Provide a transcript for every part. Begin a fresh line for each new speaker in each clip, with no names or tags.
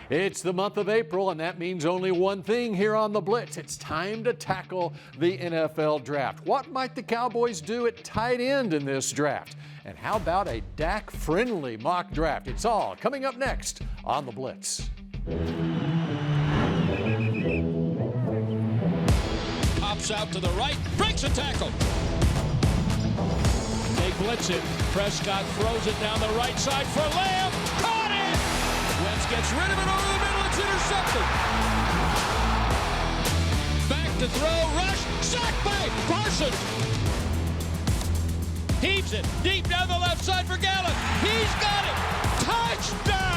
It's the month of April, and that means only one thing here on the Blitz. It's time to tackle the NFL draft. What might the Cowboys do at tight end in this draft? And how about a Dak-friendly mock draft? It's all coming up next on the Blitz.
Pops out to the right, breaks a tackle. They blitz it. Prescott throws it down the right side for Lamb. Caught it! Wentz gets rid of it over the middle. It's intercepted. Back to throw. Rush. Sacked by Parsons. Heaves it deep down the left side for Gallup. He's got it. Touchdown!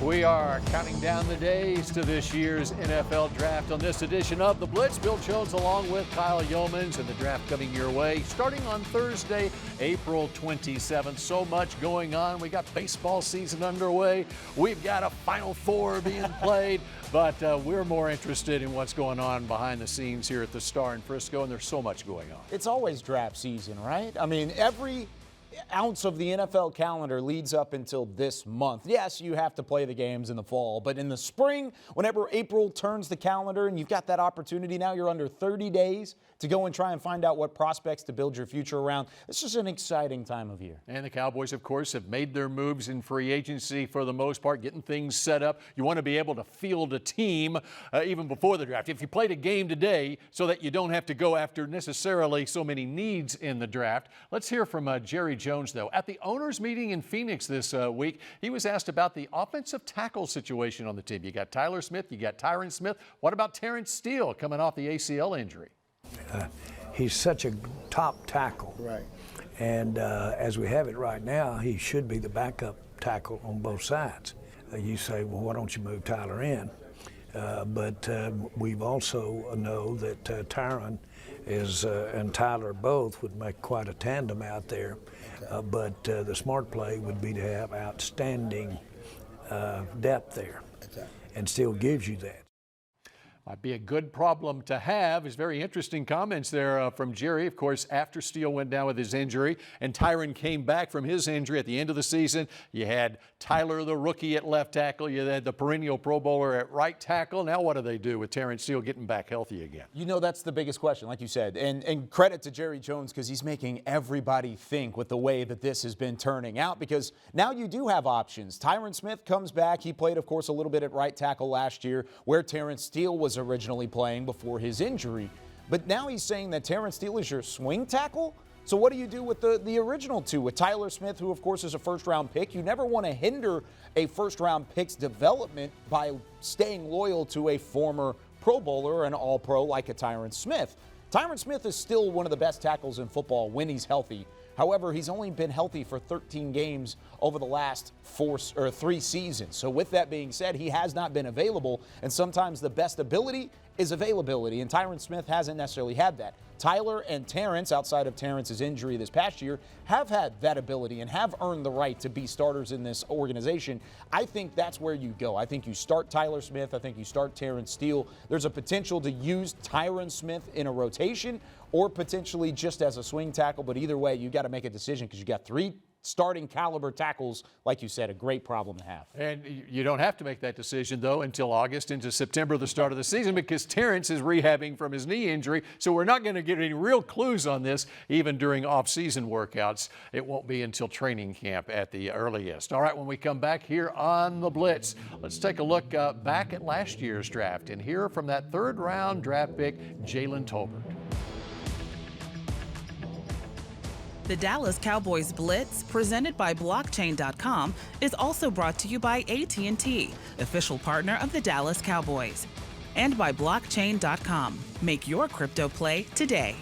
We are counting down the days to this year's NFL draft on this edition of the Blitz. Bill Jones along with Kyle Youmans, and the draft coming your way starting on Thursday, April 27th. So much going on. We got baseball season underway. We've got a Final Four being played, but we're more interested in what's going on behind the scenes here at the Star in Frisco, and there's so much going on.
It's always draft season, right? I mean, every ounce of the NFL calendar leads up until this month. Yes, you have to play the games in the fall, but in the spring, whenever April turns the calendar and you've got that opportunity now, you're under 30 days to go and try and find out what prospects to build your future around. It's just an exciting time of year.
And the Cowboys, of course, have made their moves in free agency for the most part, getting things set up. You want to be able to field a team even before the draft. If you played a game today so that you don't have to go after necessarily so many needs in the draft. Let's hear from Jerry Jones, though. At the owners' meeting in Phoenix this week, he was asked about the offensive tackle situation on the team. You got Tyler Smith, you got Tyron Smith. What about Terrence Steele coming off the ACL injury?
He's such a top tackle.
Right.
And as we have it right now, he should be the backup tackle on both sides. You say, well, why don't you move Tyler in? But we've also know that Tyron and Tyler both would make quite a tandem out there. But the smart play would be to have outstanding depth there. And Steele gives you that.
Might be a good problem to have. It's very interesting comments there from Jerry. Of course, after Steele went down with his injury and Tyron came back from his injury at the end of the season, you had Tyler, the rookie, at left tackle. You had the perennial Pro Bowler at right tackle. Now what do they do with Terrence Steele getting back healthy again?
You know, that's the biggest question, like you said. And credit to Jerry Jones, because he's making everybody think with the way that this has been turning out, because now you do have options. Tyron Smith comes back. He played, of course, a little bit at right tackle last year, where Terrence Steele was originally playing before his injury. But now he's saying that Terrence Steele is your swing tackle? So what do you do with the original two? With Tyler Smith, who of course is a first-round pick, you never want to hinder a first-round pick's development by staying loyal to a former Pro Bowler or an All-Pro like a Tyron Smith. Tyron Smith is still one of the best tackles in football when he's healthy. However, he's only been healthy for 13 games over the last 3 seasons. So with that being said, he has not been available, and sometimes the best ability is availability, and Tyron Smith hasn't necessarily had that. Tyler and Terrence, outside of Terrence's injury this past year, have had that ability and have earned the right to be starters in this organization. I think that's where you go. I think you start Tyler Smith. I think you start Terrence Steele. There's a potential to use Tyron Smith in a rotation or potentially just as a swing tackle, but either way, you got to make a decision because you got 3 starting caliber tackles. Like you said, a great problem to have.
And you don't have to make that decision, though, until August into September, the start of the season, because Terrence is rehabbing from his knee injury. So we're not going to get any real clues on this, even during off-season workouts. It won't be until training camp at the earliest. All right, when we come back here on the Blitz, let's take a look back at last year's draft and hear from that third-round draft pick, Jalen Tolbert.
The Dallas Cowboys Blitz, presented by Blockchain.com, is also brought to you by AT&T, official partner of the Dallas Cowboys, and by Blockchain.com. Make your crypto play today.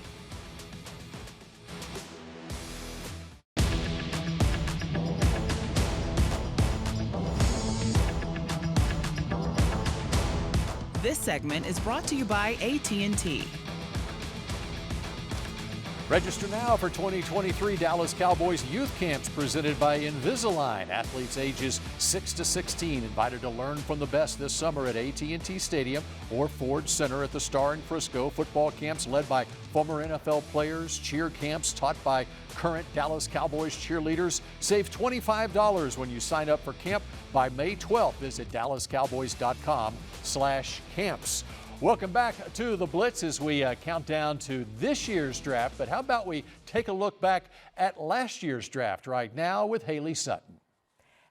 This segment is brought to you by AT&T.
Register now for 2023 Dallas Cowboys youth camps presented by Invisalign. Athletes ages 6 to 16 invited to learn from the best this summer at AT&T Stadium or Ford Center at the Star in Frisco. Football camps led by former NFL players. Cheer camps taught by current Dallas Cowboys cheerleaders. Save $25 when you sign up for camp by May 12th. Visit dallascowboys.com/camps. Welcome back to the Blitz as we count down to this year's draft. But how about we take a look back at last year's draft right now with Haley Sutton.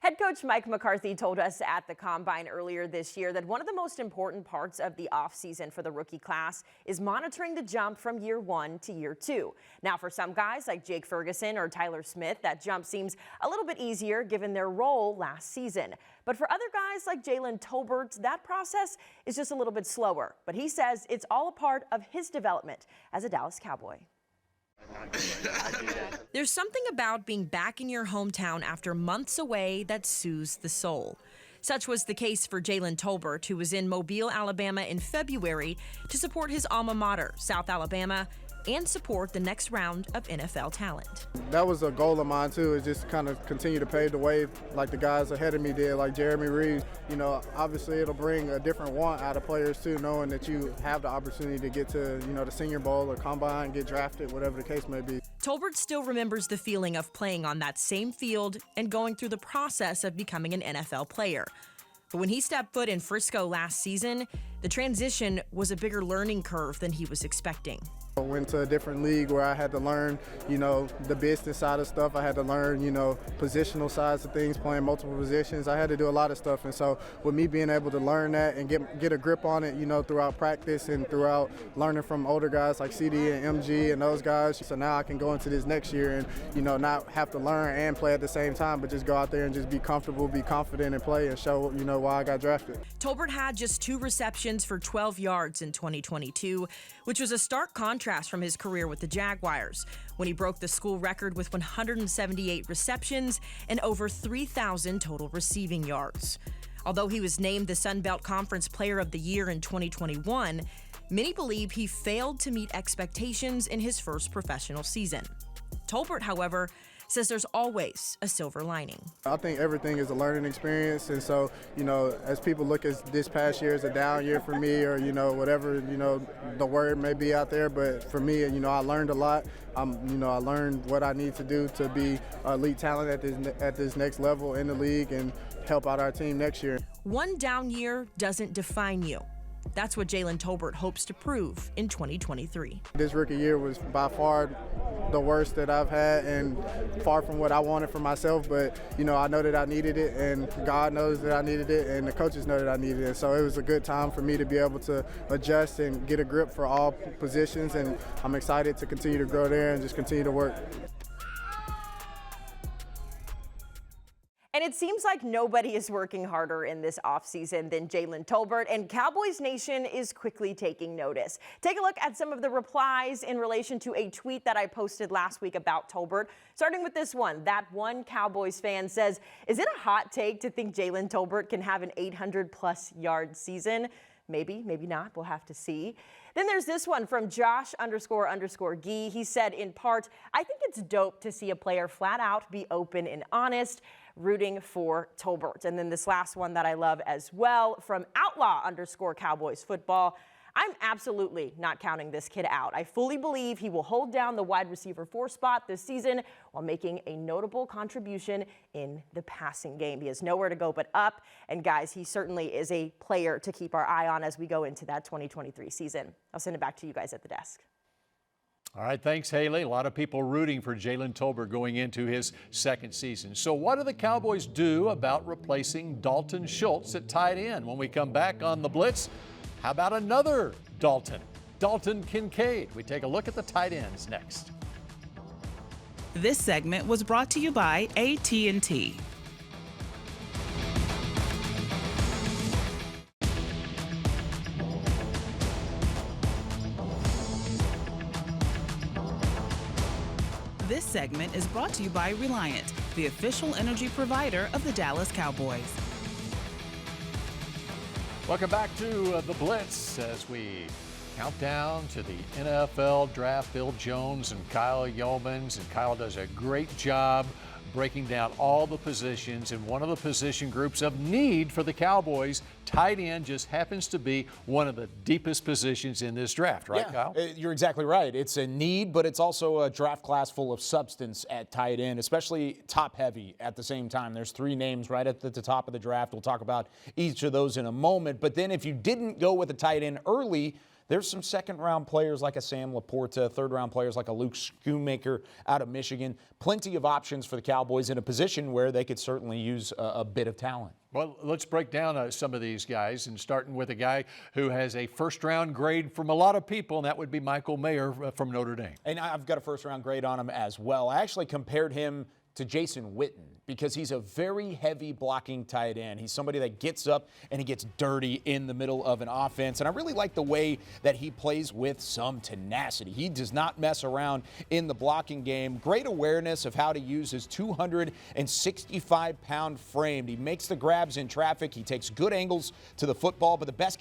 Head coach Mike McCarthy told us at the Combine earlier this year that one of the most important parts of the offseason for the rookie class is monitoring the jump from year 1 to year 2. Now, for some guys like Jake Ferguson or Tyler Smith, that jump seems a little bit easier given their role last season. But for other guys like Jalen Tolbert, that process is just a little bit slower. But he says it's all a part of his development as a Dallas Cowboy.
There's something about being back in your hometown after months away that soothes the soul. Such was the case for Jalen Tolbert, who was in Mobile, Alabama in February to support his alma mater, South Alabama, and support the next round of NFL talent.
That was a goal of mine too, is just kind of continue to pave the way like the guys ahead of me did, like Jeremy Reed. You know, obviously it'll bring a different want out of players too, knowing that you have the opportunity to get to, you know, the Senior Bowl or Combine, get drafted, whatever the case may be.
Tolbert still remembers the feeling of playing on that same field and going through the process of becoming an NFL player. But when he stepped foot in Frisco last season, the transition was a bigger learning curve than he was expecting.
I went to a different league where I had to learn, you know, the business side of stuff. I had to learn, you know, positional sides of things, playing multiple positions. I had to do a lot of stuff. And so with me being able to learn that and get a grip on it, you know, throughout practice and throughout learning from older guys like CD and MG and those guys. So now I can go into this next year and, you know, not have to learn and play at the same time, but just go out there and just be comfortable, be confident and play and show, you know, why I got drafted.
Tolbert had just 2 receptions for 12 yards in 2022, which was a stark contrast from his career with the Jaguars, when he broke the school record with 178 receptions and over 3,000 total receiving yards. Although he was named the Sun Belt Conference Player of the Year in 2021, many believe he failed to meet expectations in his first professional season. Tolbert, however, says there's always a silver lining.
I think everything is a learning experience, and so, you know, as people look at this past year as a down year for me, or, you know, whatever, you know, the word may be out there, but for me, you know, I learned a lot. I learned what I need to do to be elite talent at this next level in the league and help out our team next year.
One down year doesn't define you. That's what Jalen Tolbert hopes to prove in 2023.
This rookie year was by far the worst that I've had and far from what I wanted for myself, but, you know, I know that I needed it, and God knows that I needed it, and the coaches know that I needed it. So it was a good time for me to be able to adjust and get a grip for all positions, and I'm excited to continue to grow there and just continue to work.
And it seems like nobody is working harder in this offseason than Jalen Tolbert, and Cowboys Nation is quickly taking notice. Take a look at some of the replies in relation to a tweet that I posted last week about Tolbert. Starting with this one. That one Cowboys fan says, "Is it a hot take to think Jalen Tolbert can have an 800-plus yard season?" Maybe, maybe not. We'll have to see. Then there's this one from Josh__Gee. He said, in part, "I think it's dope to see a player flat out be open and honest, rooting for Tolbert." And then this last one that I love as well from Outlaw_Cowboys football. "I'm absolutely not counting this kid out. I fully believe he will hold down the wide receiver 4 spot this season while making a notable contribution in the passing game. He has nowhere to go but up." And guys, he certainly is a player to keep our eye on as we go into that 2023 season. I'll send it back to you guys at the desk.
All right, thanks, Haley. A lot of people rooting for Jalen Tolbert going into his second season. So what do the Cowboys do about replacing Dalton Schultz at tight end? When we come back on the Blitz, how about another Dalton Kincaid? We take a look at the tight ends next.
This segment was brought to you by AT&T. This segment is brought to you by Reliant, the official energy provider of the Dallas Cowboys.
Welcome back to the Blitz as we Countdown to the NFL draft. Bill Jones and Kyle Youmans, and Kyle does a great job breaking down all the positions, and one of the position groups of need for the Cowboys, tight end, just happens to be one of the deepest positions in this draft, right, Kyle?
You're exactly right. It's a need, but it's also a draft class full of substance at tight end, especially top heavy at the same time. There's 3 names right at the top of the draft. We'll talk about each of those in a moment. But then if you didn't go with a tight end early, there's some second-round players like a Sam Laporta, third-round players like a Luke Schoonmaker out of Michigan. Plenty of options for the Cowboys in a position where they could certainly use a bit of talent.
Well, let's break down some of these guys, and starting with a guy who has a first-round grade from a lot of people, and that would be Michael Mayer from Notre Dame.
And I've got a first-round grade on him as well. I actually compared him to Jason Witten because he's a very heavy blocking tight end. He's somebody that gets up and he gets dirty in the middle of an offense. And I really like the way that he plays with some tenacity. He does not mess around in the blocking game. Great awareness of how to use his 265-pound frame. He makes the grabs in traffic. He takes good angles to the football, but the best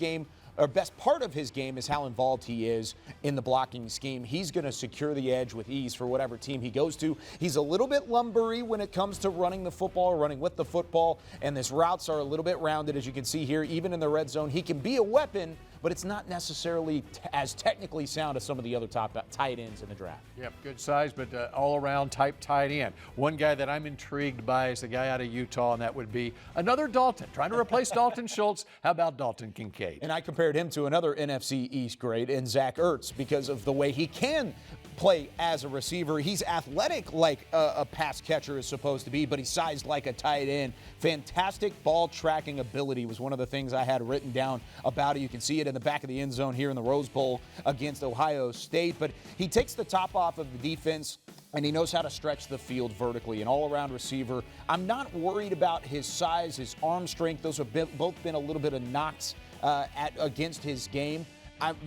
part of his game is how involved he is in the blocking scheme. He's going to secure the edge with ease for whatever team he goes to. He's a little bit lumbery when it comes to running the football or running with the football, and his routes are a little bit rounded, as you can see here, even in the red zone. He can be a weapon, but it's not necessarily as technically sound as some of the other top tight ends in the draft.
Yep, good size, but all-around type tight end. One guy that I'm intrigued by is the guy out of Utah, and that would be another Dalton. Trying to replace Dalton Schultz. How about Dalton Kincaid?
And I compared him to another NFC East grade in Zach Ertz because of the way he can play as a receiver. He's athletic like a pass catcher is supposed to be, but he's sized like a tight end. Fantastic ball tracking ability was one of the things I had written down about it. You can see it in the back of the end zone here in the Rose Bowl against Ohio State. But he takes the top off of the defense, and he knows how to stretch the field vertically. An all-around receiver. I'm not worried about his size, his arm strength. Those have both been a little bit of knocks against his game.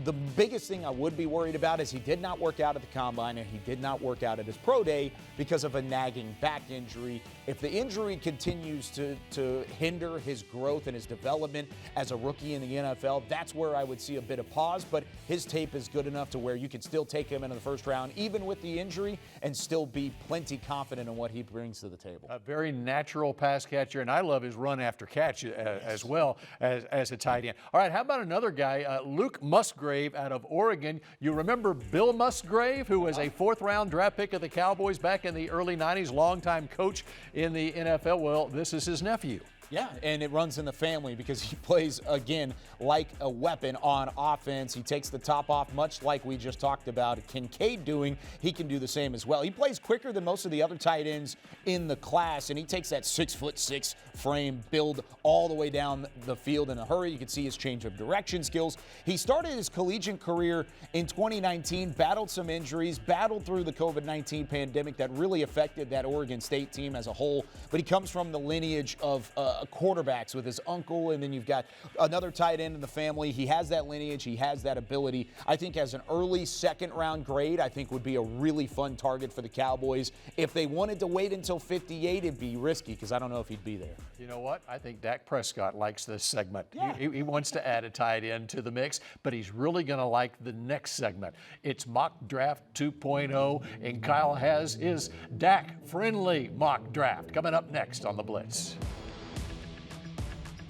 The biggest thing I would be worried about is he did not work out at the Combine and he did not work out at his pro day because of a nagging back injury. If the injury continues to hinder his growth and his development as a rookie in the NFL, that's where I would see a bit of pause. But his tape is good enough to where you can still take him into the first round, even with the injury, and still be plenty confident in what he brings to the table.
A very natural pass catcher, and I love his run after catch as well as a tight end. All right, how about another guy, Luke Musgrave out of Oregon. You remember Bill Musgrave, who was a 4th-round draft pick of the Cowboys back in the early 90s, longtime coach in the NFL. Well, this is his nephew.
Yeah, and it runs in the family because he plays, again, like a weapon on offense. He takes the top off, much like we just talked about Kincaid doing. He can do the same as well. He plays quicker than most of the other tight ends in the class, and he takes that 6'6" frame build all the way down the field in a hurry. You can see his change of direction skills. He started his collegiate career in 2019, battled some injuries, battled through the COVID-19 pandemic that really affected that Oregon State team as a whole, but he comes from the lineage of quarterbacks with his uncle, and then you've got another tight end in the family. He has that lineage. He has that ability. I think as an early 2nd-round grade, I think would be a really fun target for the Cowboys. If they wanted to wait until 58, it'd be risky because I don't know if he'd be there.
You know what? I think Dak Prescott likes this segment.
Yeah.
He wants to add a tight end to the mix, but he's really going to like the next segment. It's Mock Draft 2.0, and Kyle has his Dak-friendly mock draft coming up next on The Blitz.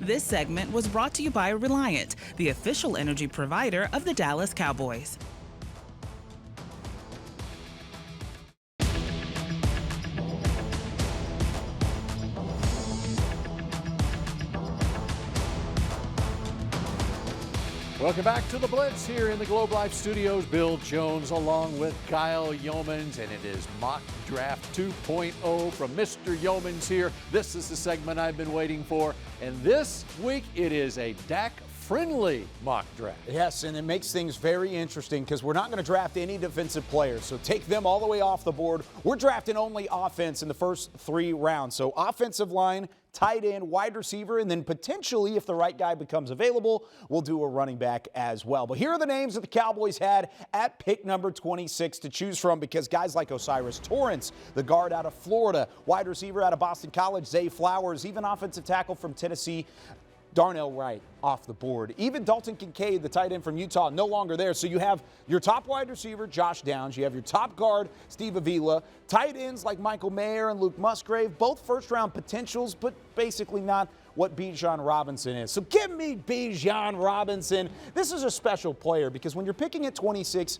This segment was brought to you by Reliant, the official energy provider of the Dallas Cowboys.
Welcome back to The Blitz here in the Globe Life Studios. Bill Jones along with Kyle Youmans, and it is Mock Draft 2.0 from Mr. Youmans here. This is the segment I've been waiting for, and this week it is a Dak-friendly mock draft.
Yes, and it makes things very interesting because we're not going to draft any defensive players, so take them all the way off the board. We're drafting only offense in the first 3 rounds, so offensive line, tight end, wide receiver, and then potentially, if the right guy becomes available, we'll do a running back as well. But here are the names that the Cowboys had at pick number 26 to choose from, because guys like Osiris Torrance, the guard out of Florida, wide receiver out of Boston College, Zay Flowers, even offensive tackle from Tennessee, Darnell Wright off the board. Even Dalton Kincaid, the tight end from Utah, no longer there. So you have your top wide receiver, Josh Downs. You have your top guard, Steve Avila. Tight ends like Michael Mayer and Luke Musgrave, both first-round potentials, but basically not what Bijan Robinson is. So give me Bijan Robinson. This is a special player because when you're picking at 26,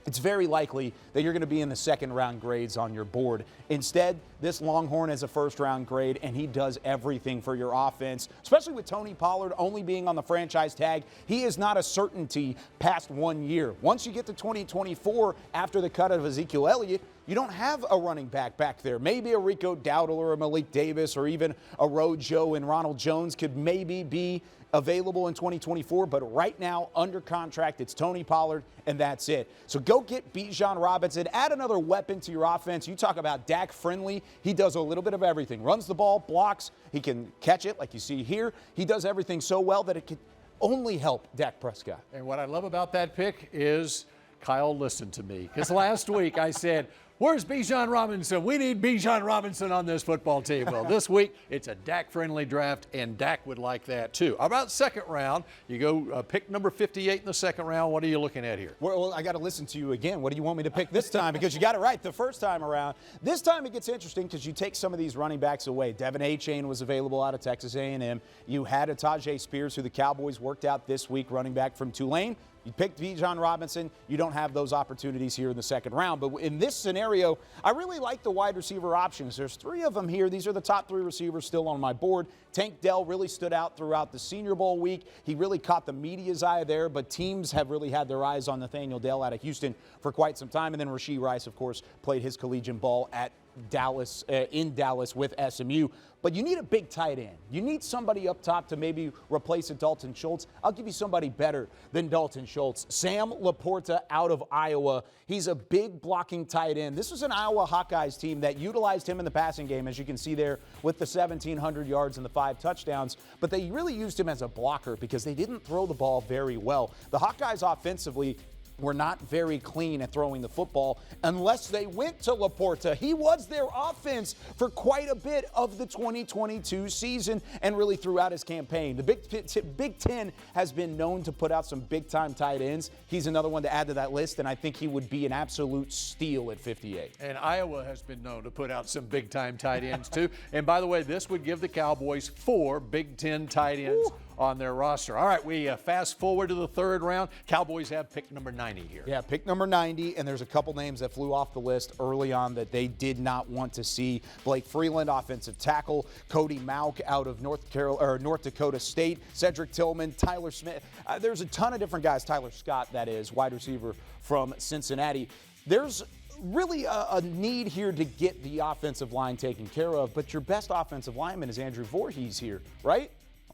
it's very likely that you're going to be in the second-round grades on your board. Instead, this Longhorn is a first-round grade, and he does everything for your offense, especially with Tony Pollard only being on the franchise tag. He is not a certainty past 1 year. Once you get to 2024, after the cut of Ezekiel Elliott, you don't have a running back there. Maybe a Rico Dowdle or a Malik Davis or even a Rojo and Ronald Jones could maybe be available in 2024, but right now, under contract, it's Tony Pollard, and that's it. So go get Bijan Robinson. Add another weapon to your offense. You talk about Dak friendly. He does a little bit of everything. Runs the ball, blocks. He can catch it like you see here. He does everything so well that it could only help Dak Prescott.
And what I love about that pick is Kyle listened to me. Because last week I said, where's Bijan Robinson? We need Bijan Robinson on this football team. Well, this week, it's a Dak-friendly draft, and Dak would like that, too. How about second round? You go pick number 58 in the second round. What are you looking at here?
Well, I got to listen to you again. What do you want me to pick this time? Because you got it right the first time around. This time it gets interesting because you take some of these running backs away. Devin A-Chain was available out of Texas A&M. You had a Tajay Spears, who the Cowboys worked out this week, running back from Tulane. You picked Bijan Robinson. You don't have those opportunities here in the second round. But in this scenario, I really like the wide receiver options. There's 3 of them here. These are the top 3 receivers still on my board. Tank Dell really stood out throughout the Senior Bowl week. He really caught the media's eye there, but teams have really had their eyes on Nathaniel Dell out of Houston for quite some time. And then Rashee Rice, of course, played his collegiate ball at Dallas, in Dallas with SMU. But you need a big tight end. You need somebody up top to maybe replace a Dalton Schultz. I'll give you somebody better than Dalton Schultz. Sam Laporta out of Iowa. He's a big blocking tight end. This was an Iowa Hawkeyes team that utilized him in the passing game, as you can see there with the 1,700 yards and the 5 touchdowns. But they really used him as a blocker because they didn't throw the ball very well. The Hawkeyes offensively were not very clean at throwing the football unless they went to Laporta. He was their offense for quite a bit of the 2022 season and really throughout his campaign. The Big Ten has been known to put out some big-time tight ends. He's another one to add to that list, and I think he would be an absolute steal at 58.
And Iowa has been known to put out some big-time tight ends, too. And by the way, this would give the Cowboys 4 Big Ten tight ends on their roster. All right, we fast forward to the third round. Cowboys have pick number 90 here.
Yeah, pick number 90, and there's a couple names that flew off the list early on that they did not want to see. Blake Freeland, offensive tackle. Cody Mauch out of North Dakota State. Cedric Tillman, Tyler Smith. There's a ton of different guys. Tyler Scott, that is, wide receiver from Cincinnati. There's really a need here to get the offensive line taken care of, but your best offensive lineman is Andrew Voorhees here, right?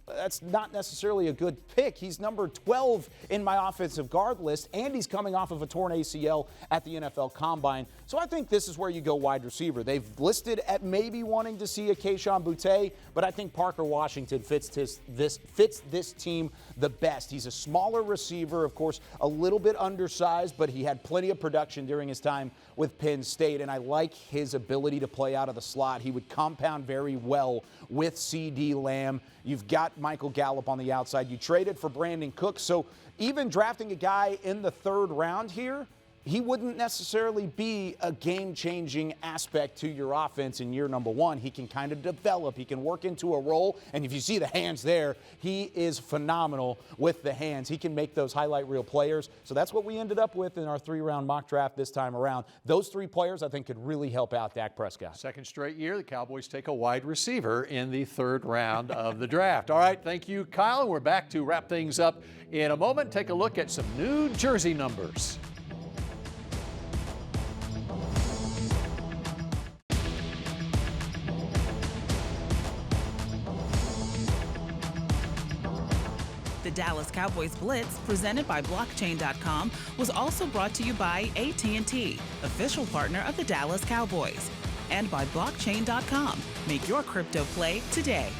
That's not necessarily a good pick. He's number 12 in my offensive guard list, and he's coming off of a torn ACL at the NFL Combine. So I think this is where you go wide receiver. They've listed at maybe wanting to see a Kayshon Boutte, but I think Parker Washington fits this team the best. He's a smaller receiver, of course, a little bit undersized, but he had plenty of production during his time with Penn State, and I like his ability to play out of the slot. He would compound very well with C.D. Lamb. You've got Michael Gallup on the outside. You traded for Brandon Cooks. So even drafting a guy in the third round here, he wouldn't necessarily be a game-changing aspect to your offense in year number 1. He can kind of develop. He can work into a role. And if you see the hands there, he is phenomenal with the hands. He can make those highlight reel players. So that's what we ended up with in our 3-round mock draft this time around. Those 3 players, I think, could really help out Dak Prescott.
Second straight year, the Cowboys take a wide receiver in the third round of the draft. All right, thank you, Kyle. We're back to wrap things up in a moment. Take a look at some new jersey numbers.
The Dallas Cowboys Blitz, presented by Blockchain.com, was also brought to you by AT&T, official partner of the Dallas Cowboys, and by Blockchain.com. Make your crypto play today.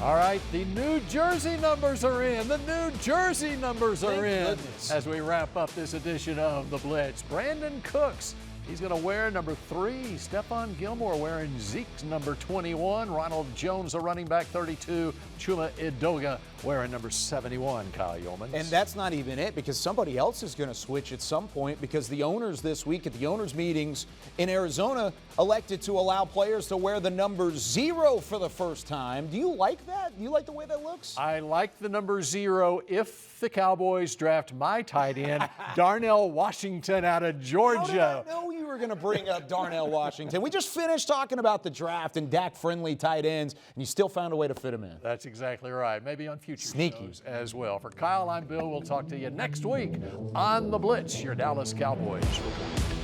All right, the New Jersey numbers are in. The New Jersey numbers are in. As we wrap up this edition of The Blitz. Brandon Cooks He's going to wear number 3. Stephon Gilmore wearing Zeke's number 21. Ronald Jones, the running back, 32. Chuma Edoga wearing number 71, Kyle Youmans.
And that's not even it, because somebody else is going to switch at some point, because the owners this week at the owners meetings in Arizona elected to allow players to wear the number 0 for the first time. Do you like that? Do you like the way that looks?
I like the number 0 if the Cowboys draft my tight end, Darnell Washington out of Georgia.
How did I know you were going to bring up Darnell Washington? We just finished talking about the draft and Dak-friendly tight ends, and you still found a way to fit him in.
That's exactly right. Maybe on future
Sneaky
shows as well. For Kyle, I'm Bill. We'll talk to you next week on The Blitz, your Dallas Cowboys report.